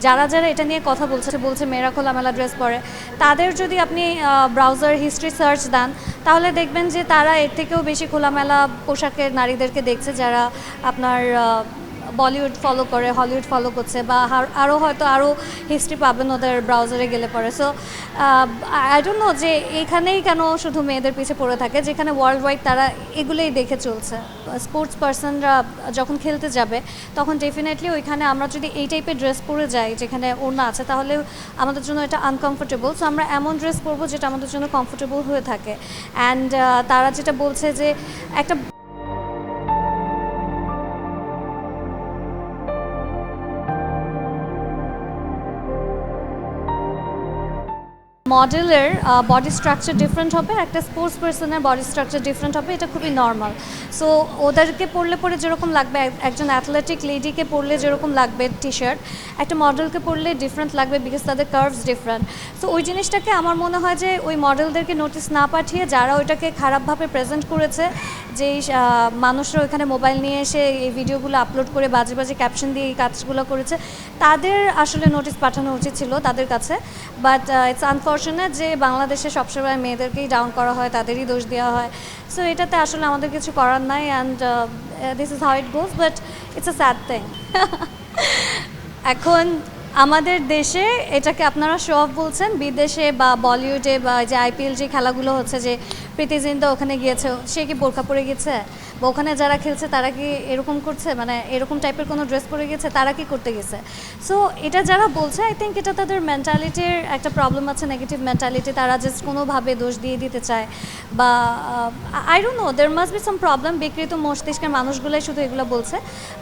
যারা যারা এটা নিয়ে কথা বলছে মেয়েরা খোলামেলা ড্রেস পরে, তাদের যদি আপনি ব্রাউজার হিস্ট্রি সার্চ দেন তাহলে দেখবেন যে তারা এর থেকেও বেশি খোলামেলা পোশাকের নারীদেরকে দেখছে, যারা আপনার বলিউড ফলো করে, হলিউড ফলো করছে, বা আরও হয়তো আরও হিস্ট্রি পাবেন ওদের ব্রাউজারে গেলে পরে। সো আই ডোন্ট নো যে এইখানেই কেন শুধু মেয়েদের পিছে পড়ে থাকে, যেখানে ওয়ার্ল্ড ওয়াইড তারা এগুলোই দেখে চলছে। স্পোর্টস পার্সনরা যখন খেলতে যাবে তখন ডেফিনেটলি ওইখানে আমরা যদি এই টাইপের ড্রেস পরে যাই যেখানে ওড়না আছে, তাহলে আমাদের জন্য এটা আনকমফোর্টেবল। সো আমরা এমন ড্রেস পরবো যেটা আমাদের জন্য কমফোর্টেবল হয়ে থাকে। অ্যান্ড তারা যেটা বলছে যে একটা মডেলের বডি স্ট্রাকচার ডিফারেন্ট হবে, একটা স্পোর্টস পার্সনের বডি স্ট্রাকচার ডিফারেন্ট হবে, এটা খুবই নর্মাল। সো ওদেরকে পরলে পরে যেরকম লাগবে, একজন অ্যাথলেটিক লেডিকে পরলে যেরকম লাগবে টি শার্ট, একটা মডেলকে পরলে ডিফারেন্ট লাগবে, বিকজ তাদের কার্ভস ডিফারেন্ট। সো ওই জিনিসটাকে আমার মনে হয় যে ওই মডেলদেরকে নোটিস না পাঠিয়ে যারা ওইটাকে খারাপভাবে প্রেজেন্ট করেছে, যে মানুষরা ওইখানে মোবাইল নিয়ে এসে এই ভিডিওগুলো আপলোড করে বাজে বাজে ক্যাপশন দিয়ে এই কাজগুলো করেছে, তাদের আসলে নোটিস পাঠানো উচিত ছিল তাদের কাছে। বাট ইটস আনফর্চুনেট যে বাংলাদেশে সবসময় মেয়েদেরকেই ডাউন করা হয়, তাদেরই দোষ দেওয়া হয়। সো এটাতে আসলে আমাদের কিছু করার নাই, and this is how it goes, but it's a sad thing. এখন আমাদের দেশে এটাকে আপনারা শো অফ বলছেন, বিদেশে বা বলিউডে বা যে আইপিএল যে খেলাগুলো হচ্ছে, যে প্রীতি জিন্তা ওখানে গিয়েছে, সে কি বোরকা পরে গেছে? বা ওখানে যারা খেলছে তারা কি এরকম করছে, মানে এরকম টাইপের কোনো ড্রেস পরে গেছে, তারা কি করতে গেছে? সো এটা যারা বলছে, আই থিঙ্ক এটা তাদের মেন্টালিটির একটা প্রবলেম আছে, নেগেটিভ মেন্টালিটি। তারা জাস্ট কোনোভাবে দোষ দিয়ে দিতে চায়, বা I don't know, there must be some problem. বিকৃত মস্তিষ্কের মানুষগুলোই শুধু এগুলো বলছে,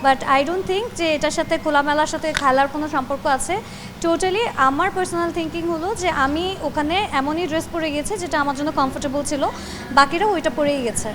বাট আই ডোন্ট থিঙ্ক যে এটার সাথে খোলামেলার সাথে খেলার কোনো সম্পর্ক আছে। টোটালি আমার পার্সোনাল থিঙ্কিং হলো যে আমি ওখানে এমনই ড্রেস পরে গেছি যেটা আমার জন্য কমফোর্টেবল ছিল, বাকিরাও ওইটা পরেই গেছে।